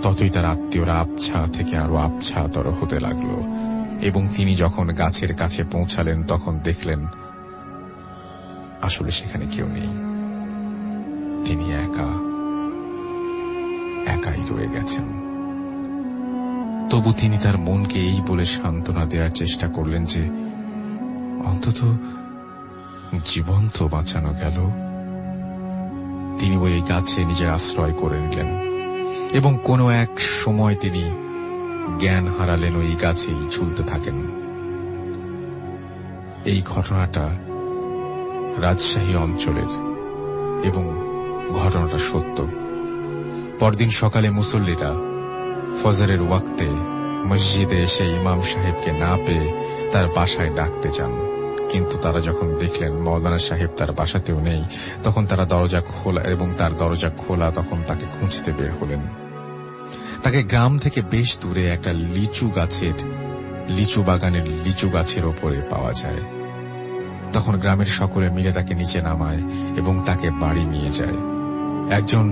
ততই তার আত্মীয়রা আবছা থেকে আরো আবছাতর হতে লাগল এবং তিনি যখন গাছের কাছে পৌঁছালেন তখন দেখলেন আসলে সেখানে কেউ নেই। তিনি একাই রয়ে গেছেন। তবু তিনি তার মনকে এই বলে সান্ত্বনা দেওয়ার চেষ্টা করলেন যে অন্তত জীবন তো বাঁচানো গেল। তিনি ওই গাছে নিজের আশ্রয় করে নিলেন এবং কোনো এক সময় তিনি জ্ঞান হারালেন, ওই গাছেই ঝুলতে থাকেন। এই ঘটনাটা রাজশাহী অঞ্চলের এবং ঘটনাটা সত্য। পরদিন সকালে মুসল্লিরা ফজরের ওয়াক্তে মসজিদে এসে ইমাম সাহেবকে না পেয়ে তার বাসায় ডাকতে চান, কিন্তু তারা যখন দেখলেন মৌলানা সাহেব তার বাসাতেও নেই, তখন তারা দরজা খোলা এবং তার দরজা খোলা, তখন তাকে খুঁজতে বের হলেন। তাকে গ্রাম থেকে বেশ দূরে একটা লিচু বাগানের লিচু গাছের ওপরে পাওয়া যায়। তখন গ্রামের সকলে মিলে তাকে নিচে নামায় এবং তাকে বাড়ি নিয়ে যায়। একজন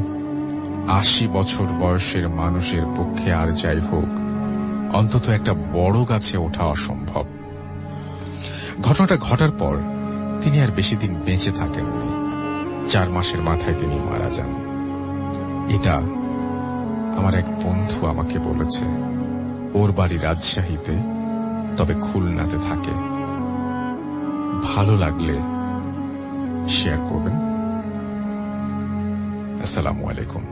80 বছর বয়সের মানুষের পক্ষে আর যাই হোক, অন্তত একটা বড় গাছে ওঠা অসম্ভব। ঘটনাটা ঘটার পর তিনি আর বেশি দিন বেঁচে থাকেননি। 4 মাসের মাথায় তিনি মারা যান। এটা আমার এক বন্ধু আমাকে বলেছে। ওর বাড়ি রাজশাহীতে, তবে খুলনাতে থাকে। ভালো লাগলে শেয়ার করবেন। আসসালামু আলাইকুম।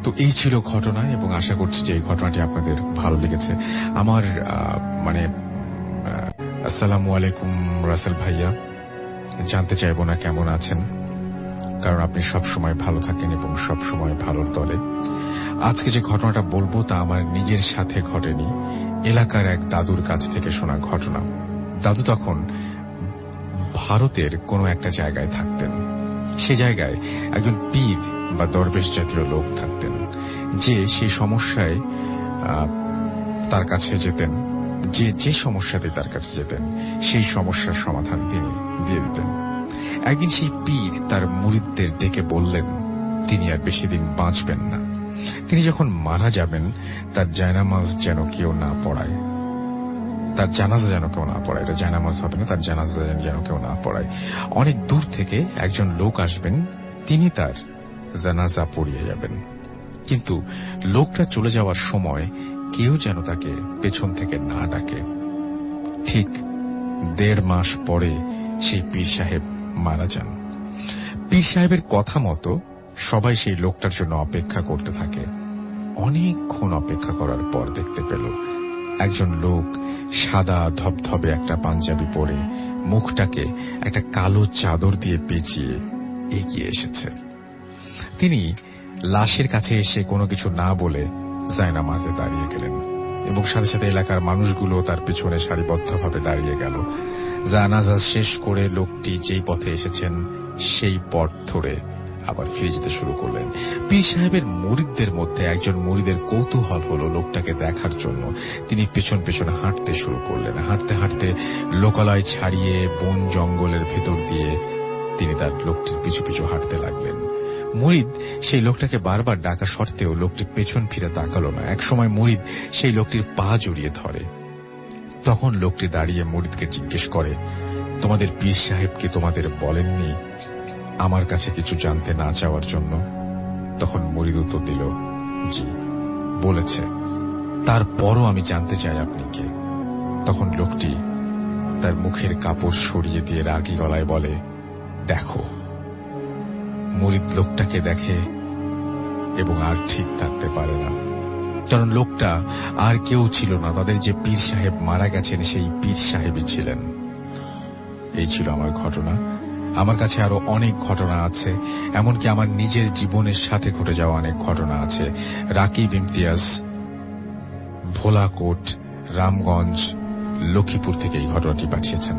তো এই ছিল ঘটনা, এবং আশা করছি যে এই ঘটনাটি আপনাদের ভালো লেগেছে। আমার আসসালামু আলাইকুম রাসেল ভাইয়া। জানতে চাইবো না কেমন আছেন, কারণ আপনি সব সময় ভালো থাকেন এবং সব সময় ভালোর দলে। আজকে যে ঘটনাটা বলবো তা আমার নিজের সাথে ঘটেনি, এলাকার এক দাদুর কাছ থেকে শোনা ঘটনা। দাদু তখন ভারতের কোনো একটা জায়গায় থাকতেন। সে জায়গায় একজন পীর বা দরবেশ জাতীয় লোক থাকতেন, যে সেই সমস্যায় তার কাছে যেতেন, যে সমস্যাতে তার কাছে যেতেন সেই সমস্যার সমাধান তিনি দিয়ে দিতেন। একদিন সেই পীর তার মুরিদদের ডেকে বললেন তিনি আর বেশি দিন বাঁচবেন না। তিনি যখন মারা যাবেন তার জায়নামাজ যেন কেউ না পড়ায়, তার জানাজা যেন কেউ না পড়ায়। এটা জায়নামাজ হবে না, তার জানাজা যেন কেউ না পড়ায়। অনেক দূর থেকে একজন লোক আসবেন, তিনি তার জানাজা পড়িয়ে যাবেন। কিন্তু লোকটা চলে যাওয়ার সময় কেউ যেন তাকে পেছন থেকে না ডাকে। ঠিক 1.5 মাস পরে সেই পীর সাহেব মারা যান। পীর সাহেবের কথা মতো সবাই সেই লোকটার জন্য অপেক্ষা করতে থাকে। অনেকক্ষণ অপেক্ষা করার পর দেখতে পেল একজন লোক সাদা ধবধবে একটা পাঞ্জাবি পরে, মুখটাকে একটা কালো চাদর দিয়ে পেঁচিয়ে এগিয়ে এসেছে। তিনি লাশের কাছে এসে কোনো কিছু না বলে জায়নামাজে দাঁড়িয়ে গেলেন, এবং সাথে সাথে এলাকার মানুষগুলো তার পিছনে সারিবদ্ধভাবে দাঁড়িয়ে গেল। জানাজা শেষ করে লোকটি যেই পথে এসেছেন সেই পথ ধরে আবার ফিরে যেতে শুরু করলেন। পীর সাহেবের মুরিদদের মধ্যে একজন মুরিদের কৌতূহল হলো লোকটাকে দেখার জন্য। তিনি পেছন পেছন হাঁটতে শুরু করলেন। হাঁটতে হাঁটতে লোকালয় ছাড়িয়ে বন জঙ্গলের ভেতর দিয়ে তিনি তার লোকটির পিছু পিছু হাঁটতে লাগলেন। মুরিদ সেই লোকটাকে বারবার ডাকা সত্ত্বেও লোকটি পেছন ফিরে তাকালো না। একসময় মুরিদ সেই লোকটির পা জড়িয়ে ধরে। তখন লোকটি দাঁড়িয়ে মুরিদকে জিজ্ঞেস করে, তোমাদের পীর সাহেব কি তোমাদের বলেননি আমার কাছে কিছু জানতে না চাওয়ার জন্য? তখন মুরিদ উত্তর দিল, জি বলেছে, তারপরও আমি জানতে চাই আপনি কে। তখন লোকটি তার মুখের কাপড় সরিয়ে দিয়ে রাগী গলায় বলে, দেখো। মুরিদ লোকটাকে দেখে এবং আর ঠিক থাকতে পারে না, কারণ লোকটা আর কেউ ছিল না, তাদের যে পীর সাহেব মারা গেছেন সেই পীর সাহেবই ছিলেন। এই ছিল আমার ঘটনা। আমার কাছে আরো অনেক ঘটনা আছে, এমনকি আমার নিজের জীবনের সাথে ঘটে যাওয়া অনেক ঘটনা আছে। রাকিব ইমতিয়াজ ভোলাকোট, রামগঞ্জ, লক্ষ্মীপুর থেকে এই ঘটনাটি পাঠিয়েছেন।